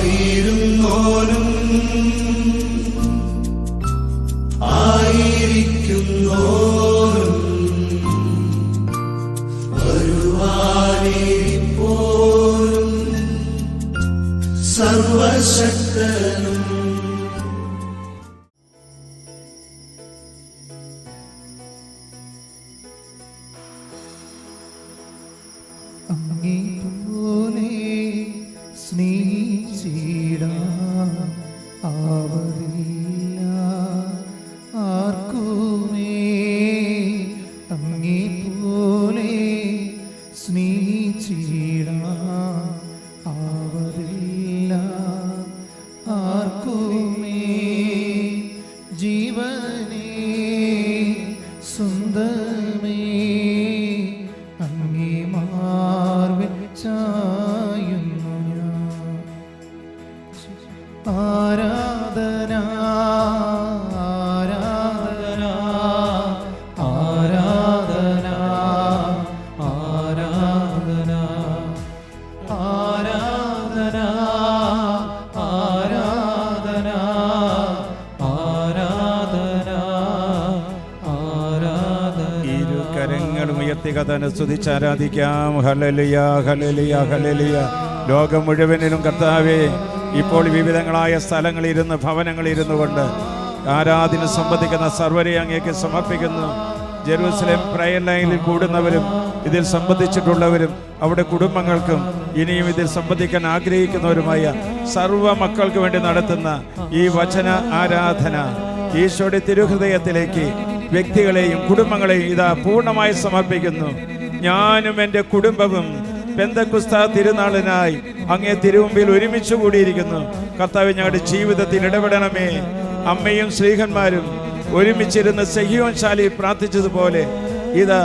ആയിരുന്നോനും ആയിരിക്കുന്നോനും വരുവാനിരിപ്പോനും സർവശക്തനും അങ്ങേപോലെ സ്നേഹിച്ചിടാൻ ആവതില്ല ആർക്കുമേ. അങ്ങേപോലെ സ്നേഹിച്ചിടാൻ ആവതില്ല ആർക്കുമേ. ജീവനേ സ്വന്തമേ അങ്ങേ മാർവിൽ ചായുന്നു ഞാൻ. ആരാധന ആരാധന ആരാധന ആരാധന ആരാധന ആരാധന ആരാധന ആരാധന. ഇരു കരങ്ങളും ഉയർത്തി കഥന സ്തുതിച്ച് ആരാധിക്കാം. ഹല്ലേലൂയ ഹല്ലേലൂയ ഹല്ലേലൂയ. ലോകം മുഴുവനിലും കർത്താവേ, ഇപ്പോൾ വിവിധങ്ങളായ സ്ഥലങ്ങളിലിരുന്ന് ഭവനങ്ങളിലിരുന്നു കൊണ്ട് ആരാധന സംബന്ധിക്കുന്ന സർവ്വരെ അങ്ങേക്ക് സമർപ്പിക്കുന്നു. ജെറൂസലേം പ്രയർ ലൈനിൽ കൂടുന്നവരും ഇതിൽ സംബന്ധിച്ചിട്ടുള്ളവരും അവിടെ കുടുംബങ്ങൾക്കും ഇനിയും ഇതിൽ സംബന്ധിക്കാൻ ആഗ്രഹിക്കുന്നവരുമായ സർവ്വ മക്കൾക്ക് വേണ്ടി നടത്തുന്ന ഈ വചന ആരാധന ഈശോയുടെ തിരുഹൃദയത്തിലേക്ക് വ്യക്തികളെയും കുടുംബങ്ങളെയും ഇതാ പൂർണ്ണമായി സമർപ്പിക്കുന്നു. ഞാനും എൻ്റെ കുടുംബവും പെന്തക്കുസ്ത തിരുനാളിനായി അങ്ങേ തിരുമുമ്പിൽ ഒരുമിച്ച് കൂടിയിരിക്കുന്നു. കർത്താവ്, ഞങ്ങളുടെ ജീവിതത്തിൽ ഇടപെടണമേ. അമ്മയും ശ്രീഹന്മാരും ഒരുമിച്ചിരുന്ന് സഹിയോൻ ശാലയിൽ പ്രാർത്ഥിച്ചതുപോലെ ഇതാ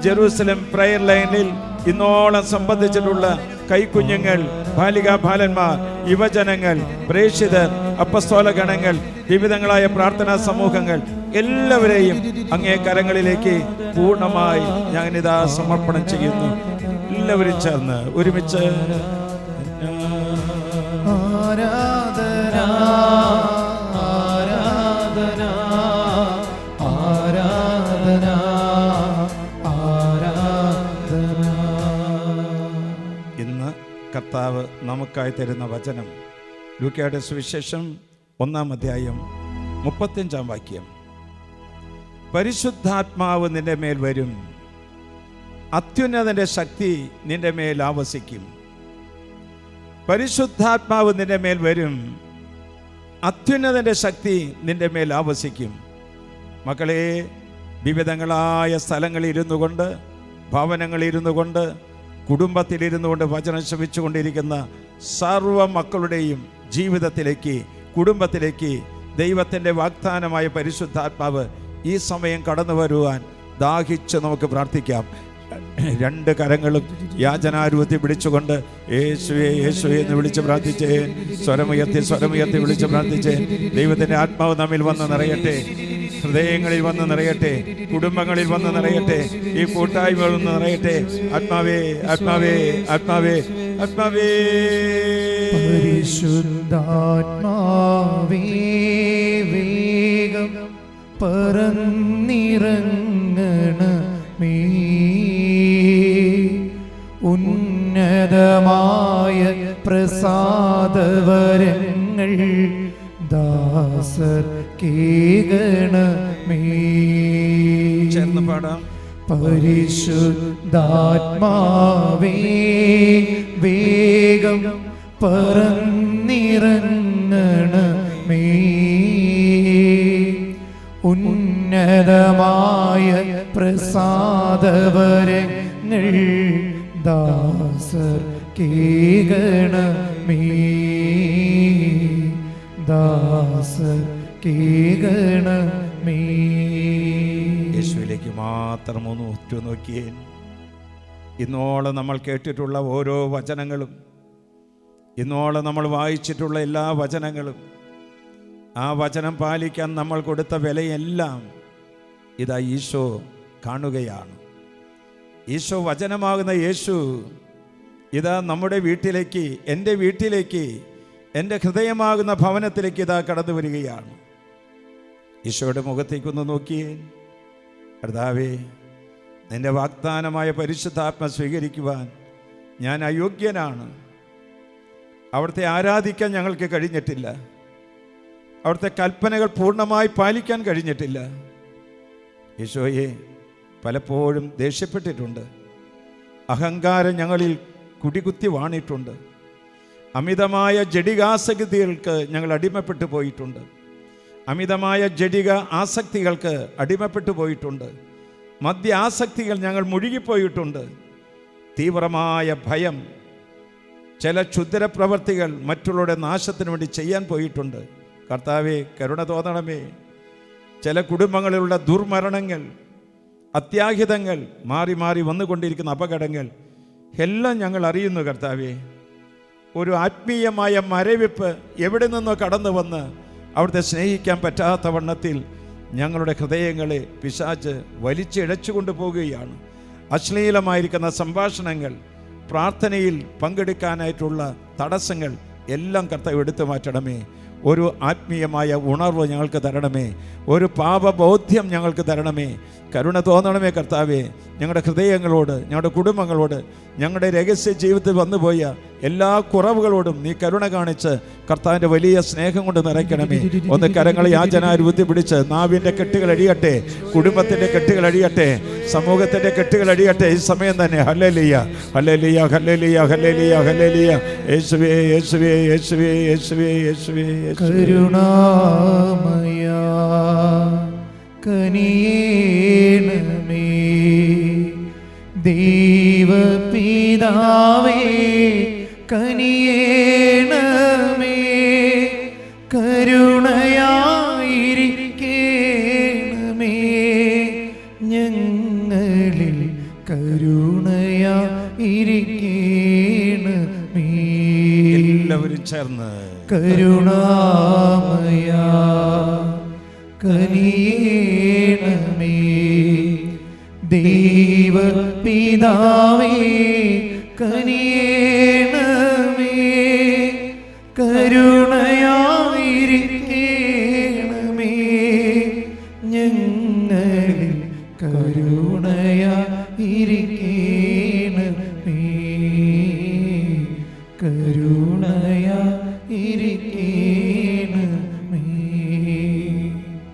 ജെറൂസലേം പ്രയർ ലൈനിൽ ഇന്നോളം സംബന്ധിച്ചിട്ടുള്ള കൈക്കുഞ്ഞുങ്ങൾ, ബാലികാ ബാലന്മാർ, യുവജനങ്ങൾ, പ്രേക്ഷിതർ, അപ്പസ്തോല ഗണങ്ങൾ, വിവിധങ്ങളായ പ്രാർത്ഥനാ സമൂഹങ്ങൾ എല്ലാവരെയും അങ്ങേ കരങ്ങളിലേക്ക് പൂർണ്ണമായി ഞാനിതാ സമർപ്പണം ചെയ്യുന്നു. എല്ലാവരും ചേർന്ന് ഒരുമിച്ച് ആരാധന ആരാധന ആരാധന ആരാധന. ഇന്ന് കർത്താവ് നമുക്കായി തരുന്ന വചനം ലൂക്കയുടെ സുവിശേഷം 1-ാം അധ്യായം 35-ാം വാക്യം. പരിശുദ്ധാത്മാവ് നിന്റെ മേൽ വരും, അത്യുന്നതന്റെ ശക്തി നിന്റെ മേൽ ആവസിക്കും. പരിശുദ്ധാത്മാവ് നിന്റെ മേൽ വരും, അത്യുന്നതന്റെ ശക്തി നിന്റെ മേൽ ആവസിക്കും. മക്കളെ, വിവിധങ്ങളായ സ്ഥലങ്ങളിൽ ഇരുന്നു കൊണ്ട്, ഭവനങ്ങളിൽ ഇരുന്നു കൊണ്ട്, കുടുംബത്തിലിരുന്നു കൊണ്ട് വചനം ശ്രവിച്ചുകൊണ്ടിരിക്കുന്ന സർവ മക്കളുടെയും ജീവിതത്തിലേക്ക്, കുടുംബത്തിലേക്ക് ദൈവത്തിൻ്റെ വാഗ്ദാനമായ പരിശുദ്ധാത്മാവ് ഈ സമയം കടന്നു വരുവാൻ ദാഹിച്ച് നമുക്ക് പ്രാർത്ഥിക്കാം. രണ്ട് കരങ്ങളും യാചനാരൂപത്തിൽ പിടിച്ചുകൊണ്ട് യേശുവേ യേശുവേ എന്ന് വിളിച്ച് പ്രാർത്ഥിച്ചേ. സ്വരമുയർത്തി വിളിച്ച് പ്രാർത്ഥിച്ചേ. ദൈവത്തിൻ്റെ ആത്മാവ് നമ്മിൽ വന്ന് നിറയട്ടെ, ഹൃദയങ്ങളിൽ വന്ന് നിറയട്ടെ, കുടുംബങ്ങളിൽ വന്ന് നിറയട്ടെ, ഈ കൂട്ടായ്മകളിൽ വന്ന് നിറയട്ടെ. ആത്മാവേ ആത്മാവേ ആത്മാവേ ആത്മാവേ. പരിശുദ്ധാത്മാവേ വേഗം പറന്നിറങ്ങണമേ. ഉന്നതമായ പ്രസാദവരങ്ങൾ ദാസർ കേകണമേ. ചേർന്ന് പാടാം. പരിശുദ്ധാത്മാവേ വേഗം പറന്നിറങ്ങണമേ. ഉന്നതമായ പ്രസാദവരങ്ങൾ ദാസർ കേകണമേ. ദാസർ കേകണമേ. യേശുവിലേക്ക് മാത്രം ഒന്ന് ഉറ്റുനോക്കിയേ. ഇന്നോളം നമ്മൾ കേട്ടിട്ടുള്ള ഓരോ വചനങ്ങളും, ഇന്നോളം നമ്മൾ വായിച്ചിട്ടുള്ള എല്ലാ വചനങ്ങളും, ആ വചനം പാലിക്കാൻ നമ്മൾ കൊടുത്ത വിലയെല്ലാം ഇതാ ഈശോ കാണുകയാണ്. ഈശോ വചനമാകുന്ന യേശു ഇതാ നമ്മുടെ വീട്ടിലേക്ക്, എൻ്റെ വീട്ടിലേക്ക്, എൻ്റെ ഹൃദയമാകുന്ന ഭവനത്തിലേക്ക് ഇതാ കടന്നു വരികയാണ്. ഈശോയുടെ മുഖത്തേക്കൊന്ന് നോക്കിയേ. കർത്താവേ, നിന്റെ വാഗ്ദാനമായ പരിശുദ്ധാത്മ സ്വീകരിക്കുവാൻ ഞാൻ അയോഗ്യനാണ്. അവിടുത്തെ ആരാധിക്കാൻ ഞങ്ങൾക്ക് കഴിഞ്ഞിട്ടില്ല. അവിടുത്തെ കൽപ്പനകൾ പൂർണ്ണമായി പാലിക്കാൻ കഴിഞ്ഞിട്ടില്ല. ഈശോയെ, പലപ്പോഴും ദേഷ്യപ്പെട്ടിട്ടുണ്ട്. അഹങ്കാരം ഞങ്ങളിൽ കുടികുത്തി വാണിട്ടുണ്ട്. അമിതമായ ജഡികാസക്തികൾക്ക് ഞങ്ങൾ അടിമപ്പെട്ടു പോയിട്ടുണ്ട്. അമിതമായ ജഡിക ആസക്തികൾക്ക് അടിമപ്പെട്ടു പോയിട്ടുണ്ട്. മദ്യ ആസക്തികൾ ഞങ്ങൾ മുഴുകിപ്പോയിട്ടുണ്ട്. തീവ്രമായ ഭയം, ചില ക്ഷുദ്രപ്രവർത്തികൾ മറ്റുള്ളവരുടെ നാശത്തിന് വേണ്ടി ചെയ്യാൻ പോയിട്ടുണ്ട്. കർത്താവേ, കരുണ തോന്നണമേ. ചില കുടുംബങ്ങളിലുള്ള ദുർമരണങ്ങൾ, അത്യാഹിതങ്ങൾ, മാറി മാറി വന്നുകൊണ്ടിരിക്കുന്ന അപകടങ്ങൾ എല്ലാം ഞങ്ങൾ അറിയുന്നു. കർത്താവേ, ഒരു ആത്മീയമായ മരവിപ്പ് എവിടെ നിന്നോ കടന്നു വന്ന് അവിടുത്തെ സ്നേഹിക്കാൻ പറ്റാത്ത വണ്ണത്തിൽ ഞങ്ങളുടെ ഹൃദയങ്ങളെ പിശാച് വലിച്ചിഴച്ചു കൊണ്ടുപോകുകയാണ്. അശ്ലീലമായിരിക്കുന്ന സംഭാഷണങ്ങൾ, പ്രാർത്ഥനയിൽ പങ്കെടുക്കാനായിട്ടുള്ള തടസ്സങ്ങൾ എല്ലാം കർത്താവ് എടുത്തു മാറ്റണമേ. ഒരു ആത്മീയമായ ഉണർവ് ഞങ്ങൾക്ക് തരണമേ. ഒരു പാപബോധ്യം ഞങ്ങൾക്ക് തരണമേ. കരുണ തോന്നണമേ കർത്താവേ. ഞങ്ങളുടെ ഹൃദയങ്ങളോട്, ഞങ്ങളുടെ കുടുംബങ്ങളോട്, ഞങ്ങളുടെ രഹസ്യ ജീവിതത്തിൽ വന്നുപോയ എല്ലാ കുറവുകളോടും നീ കരുണ കാണിച്ച് കർത്താവിൻ്റെ വലിയ സ്നേഹം കൊണ്ട് നിറയ്ക്കണമേ. ഒന്ന് കരങ്ങൾ യാചനാരൂപത്തി പിടിച്ച് നാവിൻ്റെ കെട്ടുകൾ അഴിയട്ടെ, കുടുംബത്തിൻ്റെ കെട്ടുകൾ അഴിയട്ടെ, സമൂഹത്തിൻ്റെ കെട്ടുകൾ അഴിയട്ടെ. ഈ സമയം തന്നെ ഹല്ലേലൂയ, ഹല്ലേലൂയ, ഹല്ലേലൂയ, ഹല്ലേലൂയ, ഹല്ലേലൂയ. യേശുവേ, യേശുവേ, യേശുവേ, യേശുവേ, യേശുവേ. കരുണാമയ കനിയേണമേ, ദൈവപിതാവേ കനിയേണമേ, കരുണയായിരിക്കേണമേ, ഞങ്ങളിൽ കരുണയായിരിക്കേണമേ. എല്ലാവരും ചേർന്ന് കരുണാമയ കനിയേണമേ, ദൈവപിതാവേ കനിയേണമേ, കരുണയായിരിക്കേണമേ, ഞങ്ങളിൽ കരുണയായിരിക്കേണമേ, കരുണയായിരിക്കേണമേ.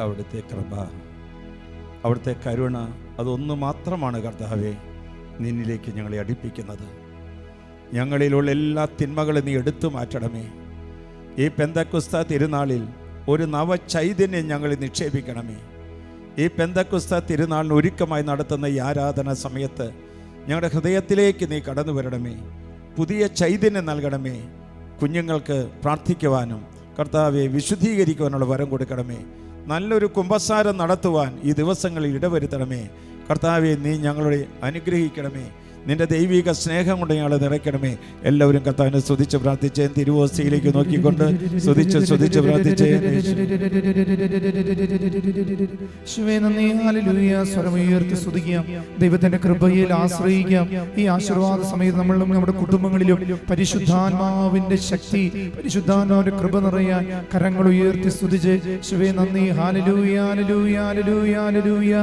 അവിടുത്തെ കൃപ, അവിടുത്തെ കരുണ, അതൊന്നു മാത്രമാണ് കർത്താവേ നിന്നിലേക്ക് ഞങ്ങളെ അടുപ്പിക്കുന്നത്. ഞങ്ങളിലുള്ള എല്ലാ തിന്മകളും നീ എടുത്തു മാറ്റണമേ. ഈ പെന്തക്കുസ്ത തിരുനാളിൽ ഒരു നവചൈതന്യം ഞങ്ങളിൽ നിക്ഷേപിക്കണമേ. ഈ പെന്തക്കുസ്ത തിരുനാളിന് ഒരുക്കമായി നടത്തുന്ന ഈ ആരാധന സമയത്ത് ഞങ്ങളുടെ ഹൃദയത്തിലേക്ക് നീ കടന്നു വരണമേ. പുതിയ ചൈതന്യം നൽകണമേ. കുഞ്ഞുങ്ങൾക്ക് പ്രാർത്ഥിക്കുവാനും കർത്താവെ വിശുദ്ധീകരിക്കുവാനുള്ള വരം കൊടുക്കണമേ. നല്ലൊരു കുമ്പസാരം നടത്തുവാൻ ഈ ദിവസങ്ങളിൽ ഇടവരുത്തണമേ. കർത്താവെ, നീ ഞങ്ങളെ അനുഗ്രഹിക്കണമേ. നിന്റെ ദൈവിക സ്നേഹം കൊണ്ട് ഞങ്ങളെ നിറയ്ക്കണമേ. എല്ലാവരും കർത്താവിനെ സ്തുതിച്ച് പ്രാർത്ഥിച്ചേ. തിരുവോസ്തിയിലേക്ക് നോക്കിക്കൊണ്ട് സ്തുതിച്ച് പ്രാർത്ഥിച്ചേ. സ്വരമുയർത്തി സ്തുതിക്കാം. ദൈവത്തിന്റെ കൃപയിൽ ആശ്രയിക്കാം. ഈ ആശീർവാദ സമയത്ത് നമ്മളും നമ്മുടെ കുടുംബങ്ങളിലും പരിശുദ്ധാത്മാവിന്റെ ശക്തി, പരിശുദ്ധാത്മാവിന്റെ കൃപ നിറയാൻ കരങ്ങൾ ഉയർത്തി സ്തുതിച്ച് ശിവേ നന്ദി. ഹല്ലേലൂയ, ഹല്ലേലൂയ, ഹല്ലേലൂയ, ഹല്ലേലൂയ.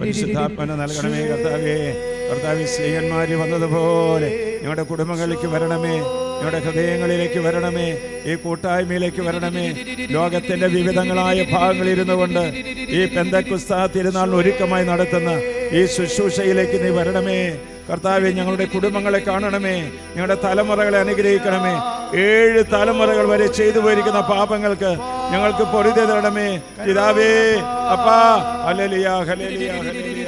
പരിശുദ്ധാത്മന നൽകണമേ കർത്താവേ. കർത്താവേ, സ്നേഹന്മാര് വന്നതുപോലെ ഞങ്ങളുടെ കുടുംബങ്ങളിലേക്ക് വരണമേ, ഞങ്ങളുടെ ഹൃദയങ്ങളിലേക്ക് വരണമേ, ഈ കൂട്ടായ്മയിലേക്ക് വരണമേ. ലോകത്തിന്റെ വിവിധങ്ങളായ ഭാഗങ്ങളിൽ ഇരുന്നു കൊണ്ട് ഈ പെന്തക്കുസ്ത തിരുനാളിന് ഒരുക്കമായി നടത്തുന്ന ഈ ശുശ്രൂഷയിലേക്ക് നീ വരണമേ. കർത്താവേ, ഞങ്ങളുടെ കുടുംബങ്ങളെ കാണണമേ, ഞങ്ങളുടെ തലമുറകളെ അനുഗ്രഹിക്കണമേ. 7 തലമുറകൾ വരെ ചെയ്തു പോയിരിക്കുന്ന പാപങ്ങൾക്ക് ഞങ്ങൾക്ക് പൊറുതി തരണമേ പിതാവേ. അപ്പാ, ഹല്ലേലൂയ, ഹല്ലേലൂയ, ഹല്ലേലൂയ.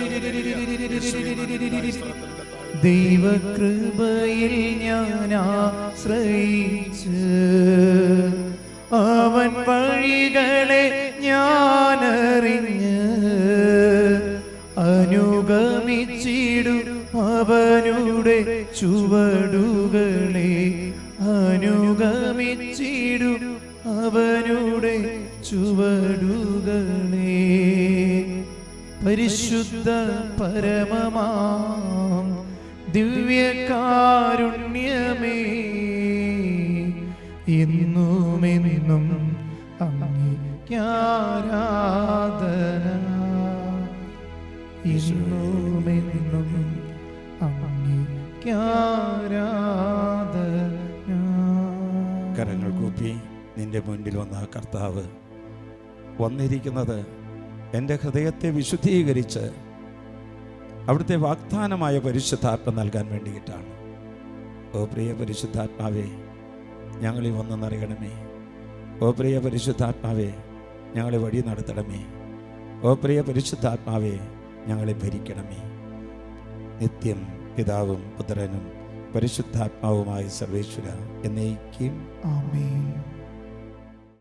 ദൈവകൃപയിൽ ഞാൻ ആശ്രയിച്ച് അവൻ വഴികളെ ഞാനറിഞ്ഞ് അനുഗമിച്ചിടും അവനുടെ ചുവടുകളെ, അനുഗമിച്ചിടും അവനുടെ ചുവടുകളെ. പരിശുദ്ധ പരമമാം ദിവ്യകാരുണ്യമേ എന്നുമെന്നും അങ്ങേക്കാരാധന, എന്നുമെന്നും അങ്ങേക്കാരാധന. കരങ്ങൾ കൂപ്പി നിന്റെ മുൻപിൽ വന്ന കർത്താവ് വന്നിരിക്കുന്നത് എൻ്റെ ഹൃദയത്തെ വിശുദ്ധീകരിച്ച് അവിടുത്തെ വാഗ്ദാനമായ പരിശുദ്ധാത്മ നൽകാൻ വേണ്ടിയിട്ടാണ്. ഓ പ്രിയ പരിശുദ്ധാത്മാവേ, ഞങ്ങളെ വന്ന് നിറയണമേ. ഓ പ്രിയ പരിശുദ്ധാത്മാവേ, ഞങ്ങളെ വഴി നടത്തണമേ. ഓ പ്രിയ പരിശുദ്ധാത്മാവേ, ഞങ്ങളെ ഭരിക്കണമേ. നിത്യം പിതാവും പുത്രനും പരിശുദ്ധാത്മാവുമായ സർവേശ്വര എന്നേക്കും ആമേൻ.